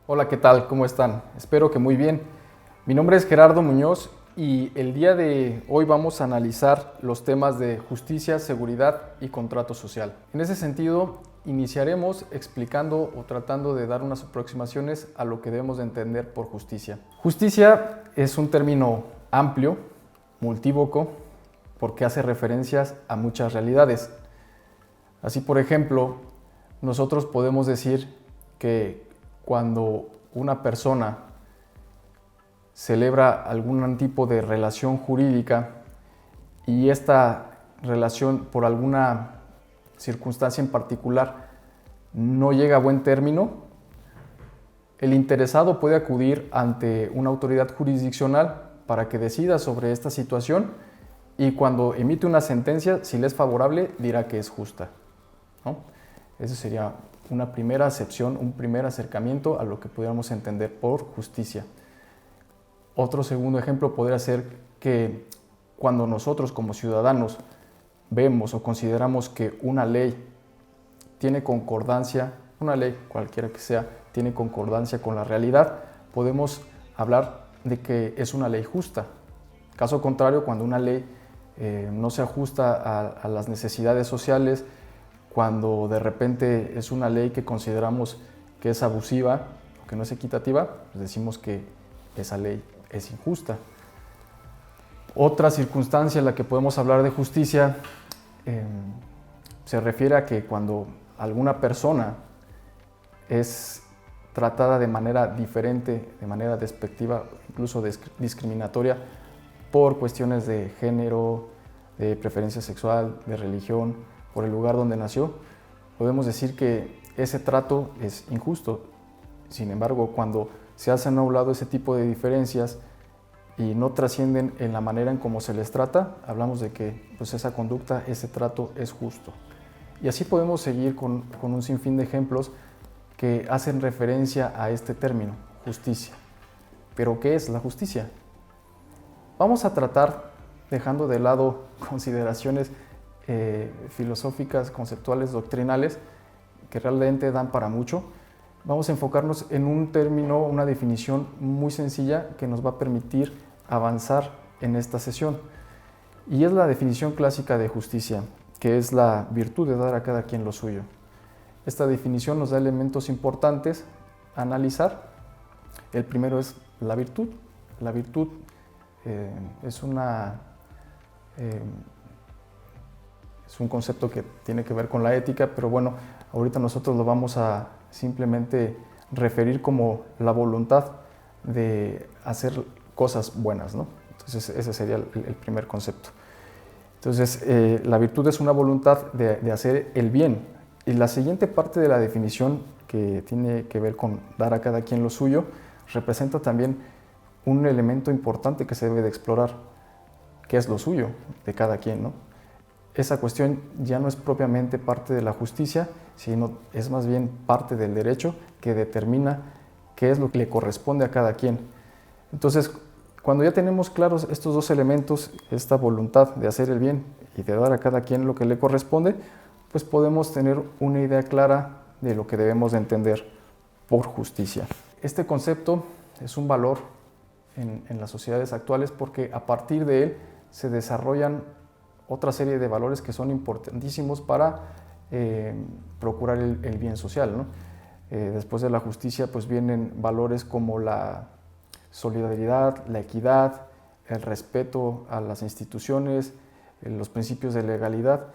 Hola, ¿qué tal? ¿Cómo están? Espero que muy bien. Mi nombre es Gerardo Muñoz y el día de hoy vamos a analizar los temas de justicia, seguridad y contrato social. En ese sentido, iniciaremos explicando o tratando de dar unas aproximaciones a lo que debemos de entender por justicia. Justicia es un término amplio, multívoco, porque hace referencias a muchas realidades. Así, por ejemplo, nosotros podemos decir que cuando una persona celebra algún tipo de relación jurídica y esta relación por alguna circunstancia en particular no llega a buen término, el interesado puede acudir ante una autoridad jurisdiccional para que decida sobre esta situación y cuando emite una sentencia, si le es favorable, dirá que es justa, ¿no? Esa sería una primera acepción, un primer acercamiento a lo que pudiéramos entender por justicia. Otro segundo ejemplo podría ser que cuando nosotros como ciudadanos vemos o consideramos que una ley tiene concordancia, una ley cualquiera que sea, tiene concordancia con la realidad, podemos hablar de que es una ley justa. Caso contrario, cuando una ley no se ajusta a las necesidades sociales, cuando de repente es una ley que consideramos que es abusiva o que no es equitativa, pues decimos que esa ley es injusta. Otra circunstancia en la que podemos hablar de justicia se refiere a que cuando alguna persona es tratada de manera diferente, de manera despectiva, incluso discriminatoria, por cuestiones de género, de preferencia sexual, de religión, por el lugar donde nació, podemos decir que ese trato es injusto. Sin embargo, cuando se hacen a un lado ese tipo de diferencias y no trascienden en la manera en cómo se les trata, hablamos de que pues, esa conducta, ese trato es justo. Y así podemos seguir con un sinfín de ejemplos que hacen referencia a este término, justicia. ¿Pero qué es la justicia? Vamos a tratar, dejando de lado consideraciones filosóficas, conceptuales, doctrinales, que realmente dan para mucho. Vamos a enfocarnos en un término, una definición muy sencilla que nos va a permitir avanzar en esta sesión. Y es la definición clásica de justicia, que es la virtud de dar a cada quien lo suyo. Esta definición nos da elementos importantes a analizar. El primero es la virtud. La virtud es un concepto que tiene que ver con la ética, pero bueno, ahorita nosotros lo vamos a simplemente referir como la voluntad de hacer cosas buenas, ¿no? Entonces ese sería el primer concepto. Entonces la virtud es una voluntad de hacer el bien. Y la siguiente parte de la definición, que tiene que ver con dar a cada quien lo suyo, representa también un elemento importante que se debe de explorar, que es lo suyo de cada quien, ¿no? Esa cuestión ya no es propiamente parte de la justicia, sino es más bien parte del derecho que determina qué es lo que le corresponde a cada quien. Entonces, cuando ya tenemos claros estos dos elementos, esta voluntad de hacer el bien y de dar a cada quien lo que le corresponde, pues podemos tener una idea clara de lo que debemos de entender por justicia. Este concepto es un valor en las sociedades actuales porque a partir de él se desarrollan otra serie de valores que son importantísimos para procurar el bien social, ¿no? Después de la justicia pues vienen valores como la solidaridad, la equidad, el respeto a las instituciones, los principios de legalidad,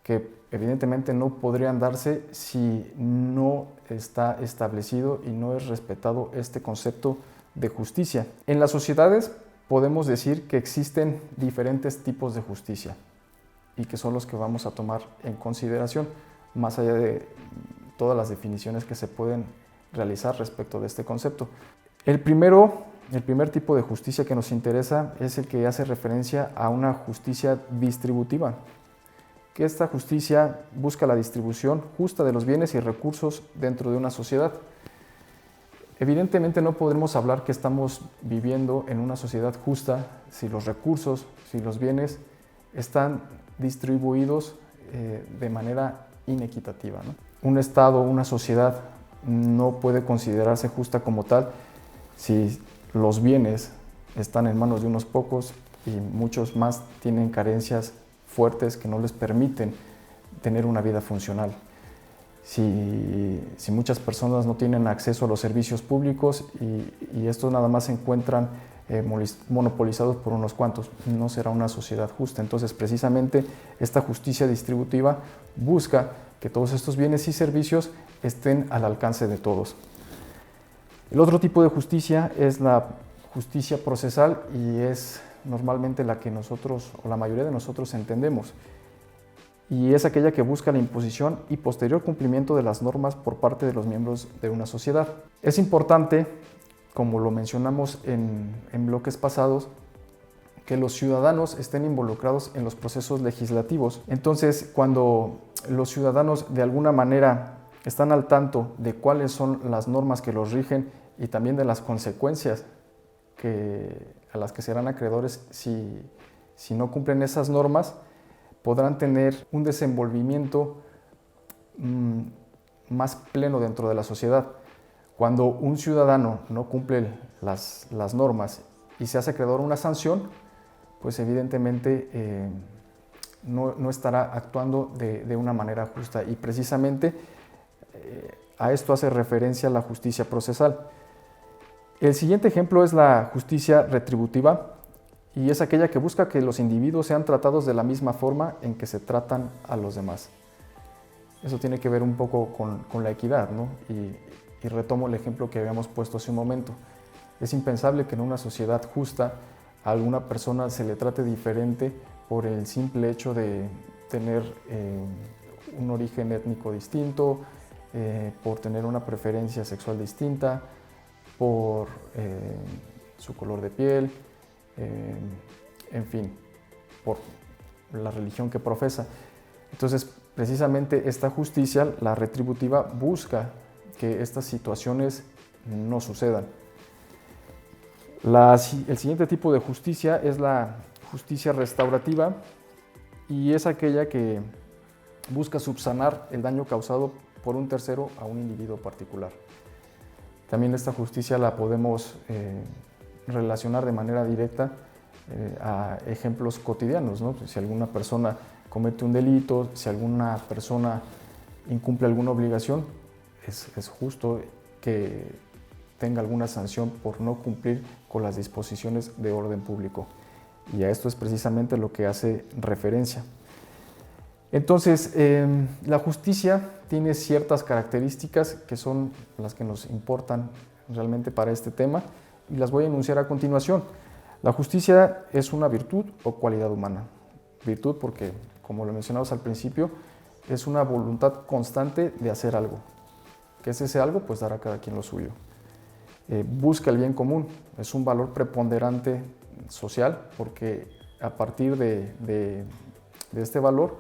que evidentemente no podrían darse si no está establecido y no es respetado este concepto de justicia. En las sociedades podemos decir que existen diferentes tipos de justicia y que son los que vamos a tomar en consideración, más allá de todas las definiciones que se pueden realizar respecto de este concepto. El primer tipo de justicia que nos interesa es el que hace referencia a una justicia distributiva, que esta justicia busca la distribución justa de los bienes y recursos dentro de una sociedad. Evidentemente no podremos hablar que estamos viviendo en una sociedad justa si los recursos, si los bienes están distribuidos de manera inequitativa, ¿no? Un Estado, una sociedad no puede considerarse justa como tal si los bienes están en manos de unos pocos y muchos más tienen carencias fuertes que no les permiten tener una vida funcional. Si muchas personas no tienen acceso a los servicios públicos y estos nada más se encuentran monopolizados por unos cuantos, no será una sociedad justa. Entonces, precisamente esta justicia distributiva busca que todos estos bienes y servicios estén al alcance de todos. El otro tipo de justicia es la justicia procesal y es normalmente la que nosotros, o la mayoría de nosotros, entendemos. Y es aquella que busca la imposición y posterior cumplimiento de las normas por parte de los miembros de una sociedad. Es importante, como lo mencionamos en bloques pasados, que los ciudadanos estén involucrados en los procesos legislativos. Entonces, cuando los ciudadanos de alguna manera están al tanto de cuáles son las normas que los rigen y también de las consecuencias a las que serán acreedores si no cumplen esas normas, podrán tener un desenvolvimiento más pleno dentro de la sociedad. Cuando un ciudadano no cumple las normas y se hace acreedor a una sanción, pues evidentemente no estará actuando de una manera justa. Y precisamente a esto hace referencia la justicia procesal. El siguiente ejemplo es la justicia retributiva, y es aquella que busca que los individuos sean tratados de la misma forma en que se tratan a los demás. Eso tiene que ver un poco con la equidad, ¿no? Y retomo el ejemplo que habíamos puesto hace un momento. Es impensable que en una sociedad justa a alguna persona se le trate diferente por el simple hecho de tener un origen étnico distinto, por tener una preferencia sexual distinta, por su color de piel, en fin, por la religión que profesa. Entonces, precisamente esta justicia, la retributiva, busca que estas situaciones no sucedan. El siguiente tipo de justicia es la justicia restaurativa, y es aquella que busca subsanar el daño causado por un tercero a un individuo particular. También esta justicia la podemos relacionar de manera directa a ejemplos cotidianos, ¿no? Si alguna persona comete un delito, si alguna persona incumple alguna obligación, es justo que tenga alguna sanción por no cumplir con las disposiciones de orden público. Y a esto es precisamente lo que hace referencia. Entonces, la justicia tiene ciertas características que son las que nos importan realmente para este tema, y las voy a enunciar a continuación. La justicia es una virtud o cualidad humana. Virtud porque, como lo mencionamos al principio, es una voluntad constante de hacer algo. ¿Qué es ese algo? Pues dar a cada quien lo suyo. Busca el bien común, es un valor preponderante social, porque a partir de este valor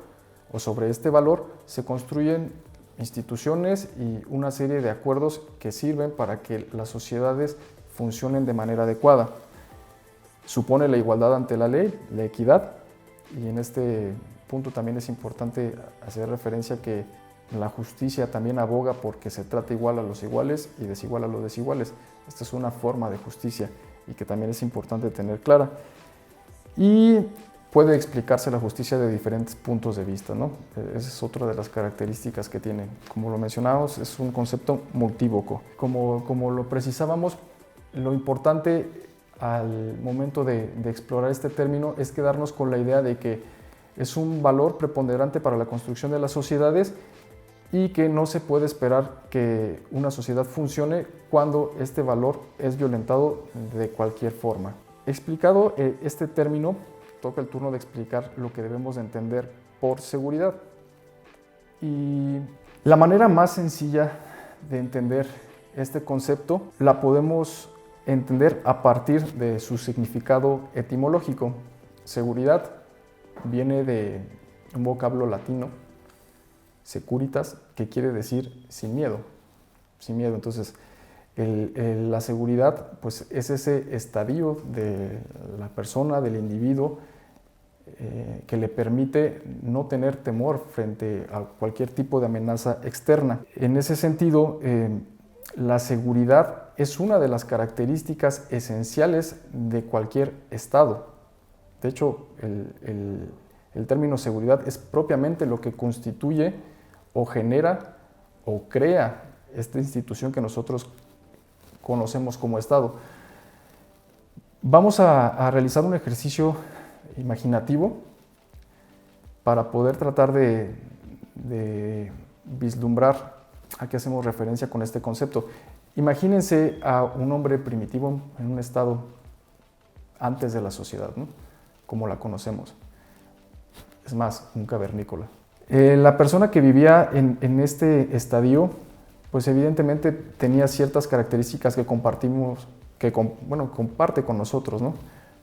o sobre este valor se construyen instituciones y una serie de acuerdos que sirven para que las sociedades funcionen de manera adecuada. Supone la igualdad ante la ley, la equidad, y en este punto también es importante hacer referencia que la justicia también aboga porque se trata igual a los iguales y desigual a los desiguales. Esta es una forma de justicia y que también es importante tener clara. Y puede explicarse la justicia de diferentes puntos de vista, ¿no? Esa es otra de las características que tiene. Como lo mencionábamos, es un concepto multívoco. Como lo precisábamos, lo importante al momento de explorar este término es quedarnos con la idea de que es un valor preponderante para la construcción de las sociedades y que no se puede esperar que una sociedad funcione cuando este valor es violentado de cualquier forma. Explicado este término, toca el turno de explicar lo que debemos de entender por seguridad. Y la manera más sencilla de entender este concepto la podemos entender a partir de su significado etimológico. Seguridad viene de un vocablo latino, securitas, que quiere decir sin miedo. Sin miedo. Entonces, la seguridad pues, es ese estadio de la persona, del individuo, que le permite no tener temor frente a cualquier tipo de amenaza externa. En ese sentido, La seguridad es una de las características esenciales de cualquier Estado. De hecho, el término seguridad es propiamente lo que constituye o genera o crea esta institución que nosotros conocemos como Estado. Vamos a realizar un ejercicio imaginativo para poder tratar de vislumbrar a qué hacemos referencia con este concepto. Imagínense a un hombre primitivo en un estado antes de la sociedad, ¿no? Como la conocemos. Es más, un cavernícola. La persona que vivía en este estadio, pues evidentemente tenía ciertas características que compartimos, comparte con nosotros, ¿no?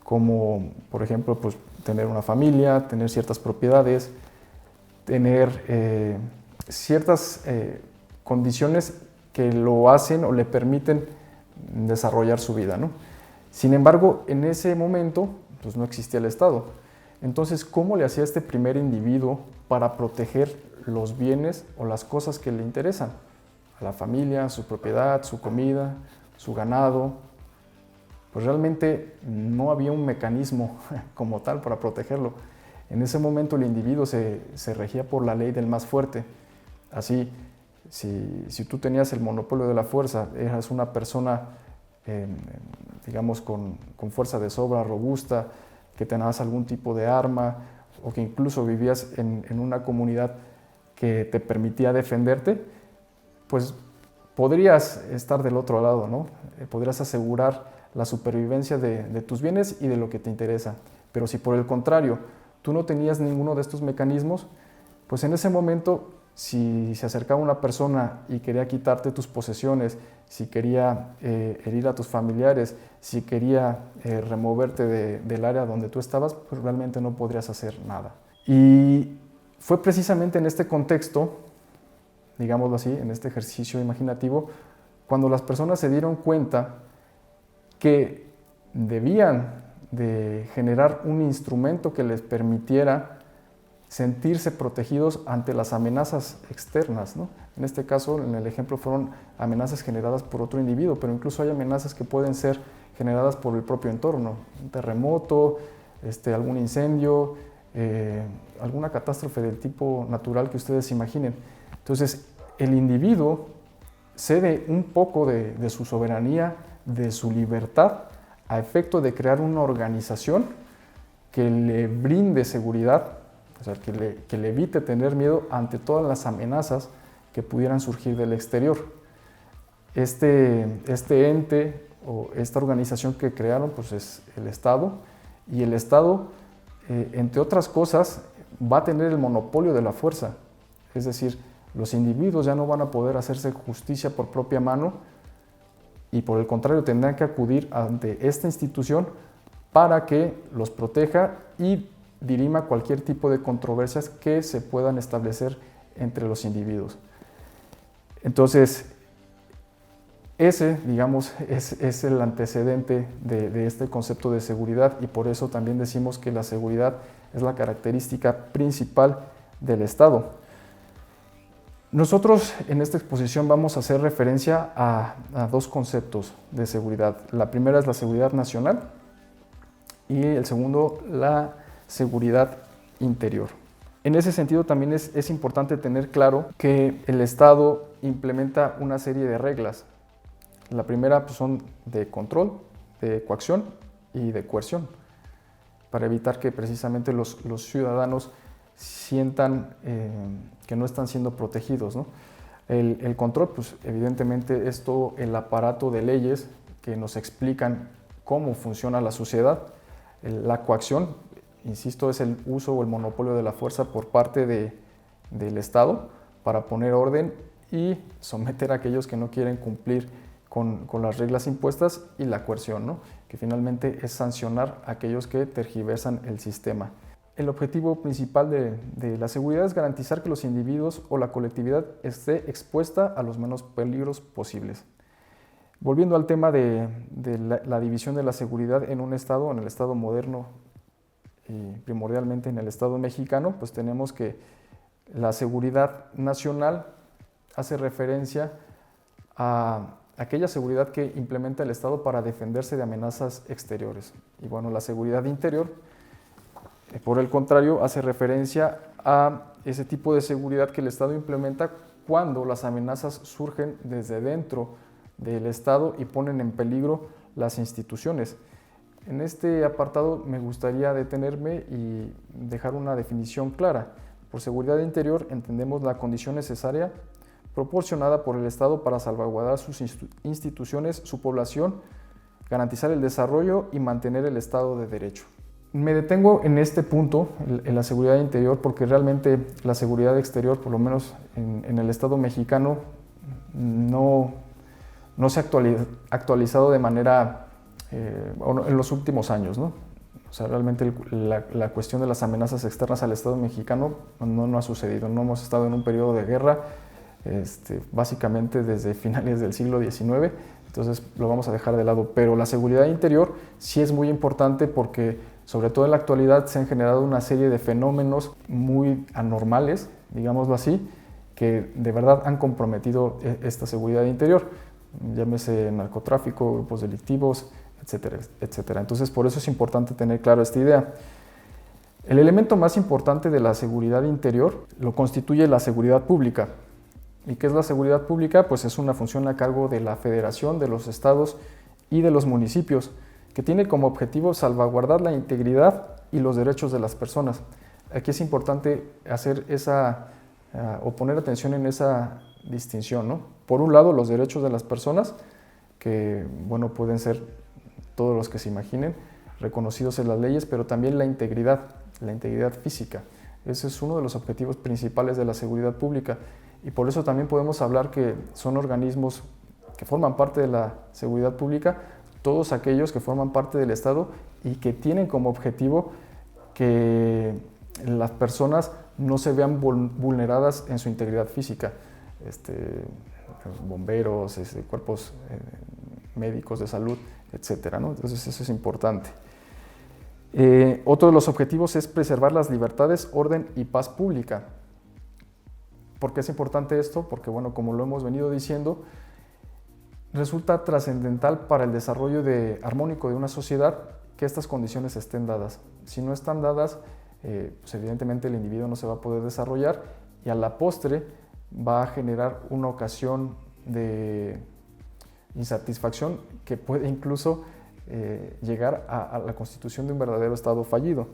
Como, por ejemplo, pues, tener una familia, tener ciertas propiedades, tener ciertas condiciones que lo hacen o le permiten desarrollar su vida, ¿no? Sin embargo, en ese momento, pues no existía el Estado. Entonces, ¿cómo le hacía este primer individuo para proteger los bienes o las cosas que le interesan? A la familia, su propiedad, su comida, su ganado. Pues realmente no había un mecanismo como tal para protegerlo. En ese momento el individuo se regía por la ley del más fuerte. Así, si tú tenías el monopolio de la fuerza, eras una persona, digamos, con fuerza de sobra, robusta, que tenías algún tipo de arma o que incluso vivías en una comunidad que te permitía defenderte, pues podrías estar del otro lado, ¿no? Podrías asegurar la supervivencia de tus bienes y de lo que te interesa. Pero si por el contrario tú no tenías ninguno de estos mecanismos, pues en ese momento, si se acercaba una persona y quería quitarte tus posesiones, si quería herir a tus familiares, si quería removerte del área donde tú estabas, pues realmente no podrías hacer nada. Y fue precisamente en este contexto, digámoslo así, en este ejercicio imaginativo, cuando las personas se dieron cuenta que debían de generar un instrumento que les permitiera sentirse protegidos ante las amenazas externas, ¿no? En este caso, en el ejemplo, fueron amenazas generadas por otro individuo, pero incluso hay amenazas que pueden ser generadas por el propio entorno, un terremoto, algún incendio, alguna catástrofe del tipo natural que ustedes imaginen. Entonces, el individuo cede un poco de su soberanía, de su libertad, a efecto de crear una organización que le brinde seguridad, o sea, que le evite tener miedo ante todas las amenazas que pudieran surgir del exterior. Este ente o esta organización que crearon, pues es el Estado, y el Estado, entre otras cosas, va a tener el monopolio de la fuerza. Es decir, los individuos ya no van a poder hacerse justicia por propia mano y por el contrario tendrán que acudir ante esta institución para que los proteja y dirima cualquier tipo de controversias que se puedan establecer entre los individuos. Entonces, ese, digamos, es el antecedente de este concepto de seguridad y por eso también decimos que la seguridad es la característica principal del Estado. Nosotros en esta exposición vamos a hacer referencia a dos conceptos de seguridad. La primera es la seguridad nacional y el segundo, la seguridad interior. En ese sentido también es importante tener claro que el Estado implementa una serie de reglas. La primera pues, son de control, de coacción y de coerción, para evitar que precisamente los ciudadanos sientan que no están siendo protegidos, ¿no? El control, pues evidentemente es todo el aparato de leyes que nos explican cómo funciona la sociedad. La coacción, insisto, es el uso o el monopolio de la fuerza por parte del Estado para poner orden y someter a aquellos que no quieren cumplir con las reglas impuestas, y la coerción, ¿no? Que finalmente es sancionar a aquellos que tergiversan el sistema. El objetivo principal de la seguridad es garantizar que los individuos o la colectividad esté expuesta a los menos peligros posibles. Volviendo al tema de la división de la seguridad en un Estado, en el Estado moderno y primordialmente en el Estado mexicano, pues tenemos que la seguridad nacional hace referencia a aquella seguridad que implementa el Estado para defenderse de amenazas exteriores. Y bueno, la seguridad interior, por el contrario, hace referencia a ese tipo de seguridad que el Estado implementa cuando las amenazas surgen desde dentro del Estado y ponen en peligro las instituciones. En este apartado me gustaría detenerme y dejar una definición clara. Por seguridad interior entendemos la condición necesaria proporcionada por el Estado para salvaguardar sus instituciones, su población, garantizar el desarrollo y mantener el Estado de Derecho. Me detengo en este punto, en la seguridad interior, porque realmente la seguridad exterior, por lo menos en el Estado mexicano, no se ha actualizado de manera, en los últimos años, ¿no? O sea, realmente la cuestión de las amenazas externas al Estado mexicano no ha sucedido. No hemos estado en un periodo de guerra, básicamente desde finales del siglo XIX, entonces lo vamos a dejar de lado. Pero la seguridad interior sí es muy importante porque, sobre todo en la actualidad, se han generado una serie de fenómenos muy anormales, digámoslo así, que de verdad han comprometido esta seguridad interior. Llámese narcotráfico, grupos delictivos, etcétera, etcétera. Entonces, por eso es importante tener claro esta idea. El elemento más importante de la seguridad interior lo constituye la seguridad pública. ¿Y qué es la seguridad pública? Pues es una función a cargo de la Federación, de los estados y de los municipios, que tiene como objetivo salvaguardar la integridad y los derechos de las personas. Aquí es importante hacer o poner atención en esa distinción, ¿no? Por un lado, los derechos de las personas, que bueno, pueden ser todos los que se imaginen, reconocidos en las leyes, pero también la integridad física. Ese es uno de los objetivos principales de la seguridad pública. Y por eso también podemos hablar que son organismos que forman parte de la seguridad pública, todos aquellos que forman parte del Estado y que tienen como objetivo que las personas no se vean vulneradas en su integridad física. Bomberos, cuerpos médicos de salud, etcétera, ¿no? Entonces eso es importante. Otro de los objetivos es preservar las libertades, orden y paz pública. ¿Por qué es importante esto? Porque, bueno, como lo hemos venido diciendo, resulta trascendental para el desarrollo armónico de una sociedad que estas condiciones estén dadas. Si no están dadas, pues evidentemente el individuo no se va a poder desarrollar y a la postre va a generar una ocasión de insatisfacción que puede incluso llegar a la constitución de un verdadero Estado fallido.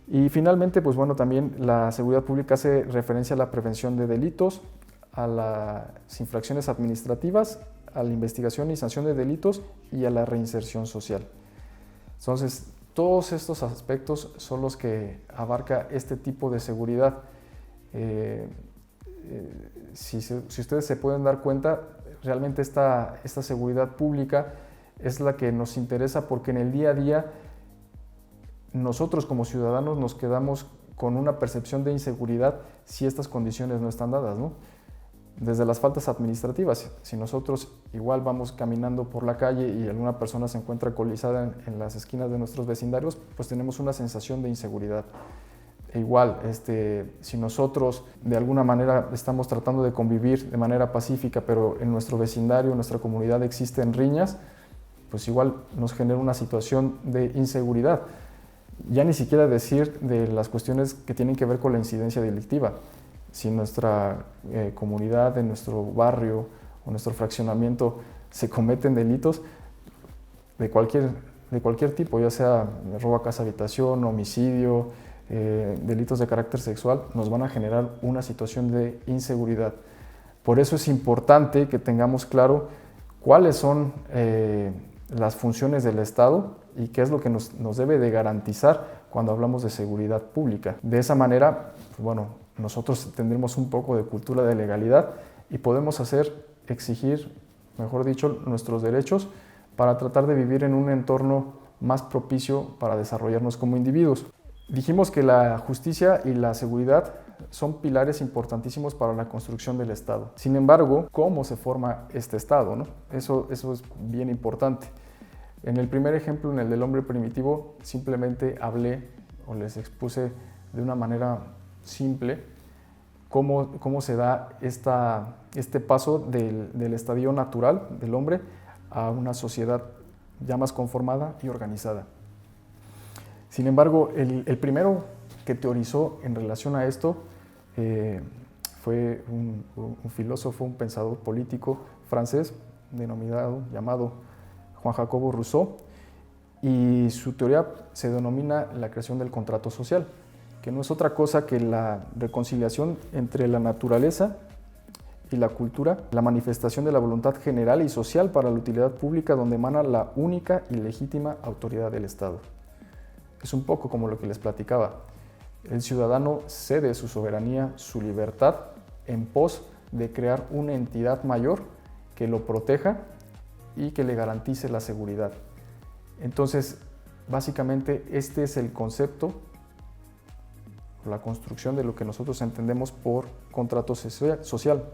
Y finalmente, pues bueno, también la seguridad pública hace referencia a la prevención de delitos, a las infracciones administrativas, a la investigación y sanción de delitos y a la reinserción social. Entonces, todos estos aspectos son los que abarca este tipo de seguridad. Si ustedes se pueden dar cuenta, realmente esta seguridad pública es la que nos interesa porque en el día a día nosotros como ciudadanos nos quedamos con una percepción de inseguridad si estas condiciones no están dadas, ¿no? Desde las faltas administrativas, si nosotros igual vamos caminando por la calle y alguna persona se encuentra alcoholizada en las esquinas de nuestros vecindarios, pues tenemos una sensación de inseguridad. E igual, si nosotros de alguna manera estamos tratando de convivir de manera pacífica, pero en nuestro vecindario, en nuestra comunidad existen riñas, pues igual nos genera una situación de inseguridad. Ya ni siquiera decir de las cuestiones que tienen que ver con la incidencia delictiva. Si en nuestra comunidad, en nuestro barrio o nuestro fraccionamiento se cometen delitos de cualquier tipo, ya sea robo a casa habitación, homicidio, delitos de carácter sexual, nos van a generar una situación de inseguridad. Por eso es importante que tengamos claro cuáles son las funciones del Estado y qué es lo que nos debe de garantizar cuando hablamos de seguridad pública. De esa manera, pues bueno, nosotros tendremos un poco de cultura de legalidad y podemos exigir, mejor dicho, nuestros derechos para tratar de vivir en un entorno más propicio para desarrollarnos como individuos. Dijimos que la justicia y la seguridad son pilares importantísimos para la construcción del Estado. Sin embargo, ¿cómo se forma este Estado, ¿no? Eso es bien importante. En el primer ejemplo, en el del hombre primitivo, simplemente hablé o les expuse de una manera simple cómo se da este paso del estadio natural del hombre a una sociedad ya más conformada y organizada. Sin embargo, el primero que teorizó en relación a esto fue un filósofo, un pensador político francés llamado Juan Jacobo Rousseau, y su teoría se denomina la creación del contrato social, que no es otra cosa que la reconciliación entre la naturaleza y la cultura, la manifestación de la voluntad general y social para la utilidad pública donde emana la única y legítima autoridad del Estado. Es un poco como lo que les platicaba. El ciudadano cede su soberanía, su libertad, en pos de crear una entidad mayor que lo proteja y que le garantice la seguridad. Entonces, básicamente este es el concepto, la construcción de lo que nosotros entendemos por contrato social.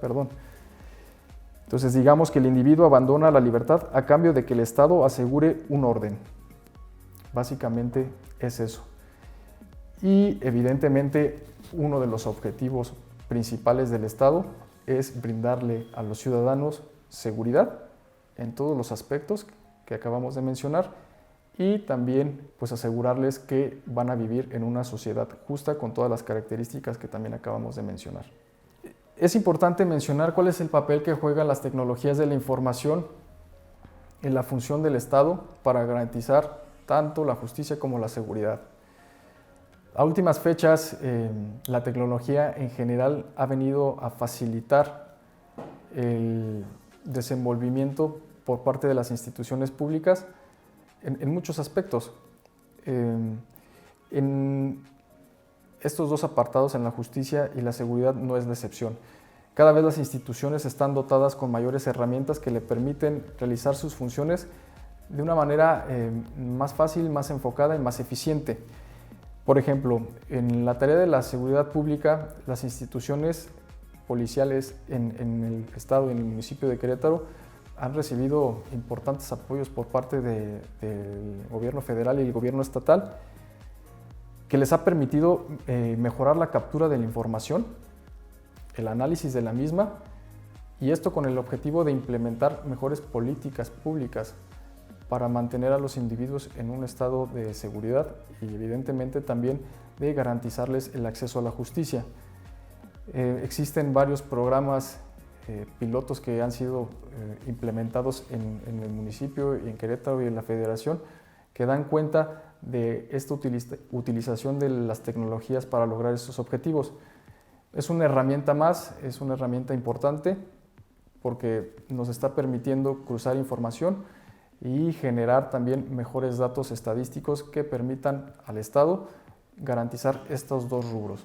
Entonces, digamos que el individuo abandona la libertad a cambio de que el Estado asegure un orden. Básicamente es eso. Y evidentemente uno de los objetivos principales del Estado es brindarle a los ciudadanos seguridad en todos los aspectos que acabamos de mencionar y también pues asegurarles que van a vivir en una sociedad justa con todas las características que también acabamos de mencionar. Es importante mencionar cuál es el papel que juegan las tecnologías de la información en la función del Estado para garantizar tanto la justicia como la seguridad. A últimas fechas, la tecnología en general ha venido a facilitar el desenvolvimiento por parte de las instituciones públicas en muchos aspectos. En estos dos apartados, en la justicia y la seguridad, no es la excepción. Cada vez las instituciones están dotadas con mayores herramientas que le permiten realizar sus funciones de una manera más fácil, más enfocada y más eficiente. Por ejemplo, en la tarea de la seguridad pública, las instituciones policiales en el Estado y en el municipio de Querétaro han recibido importantes apoyos por parte del gobierno federal y el gobierno estatal, que les ha permitido mejorar la captura de la información, el análisis de la misma, y esto con el objetivo de implementar mejores políticas públicas para mantener a los individuos en un estado de seguridad y evidentemente también de garantizarles el acceso a la justicia. Existen varios programas pilotos que han sido implementados en el municipio y en Querétaro y en la Federación que dan cuenta de esta utilización de las tecnologías para lograr estos objetivos. Es una herramienta más, es una herramienta importante porque nos está permitiendo cruzar información y generar también mejores datos estadísticos que permitan al Estado garantizar estos dos rubros.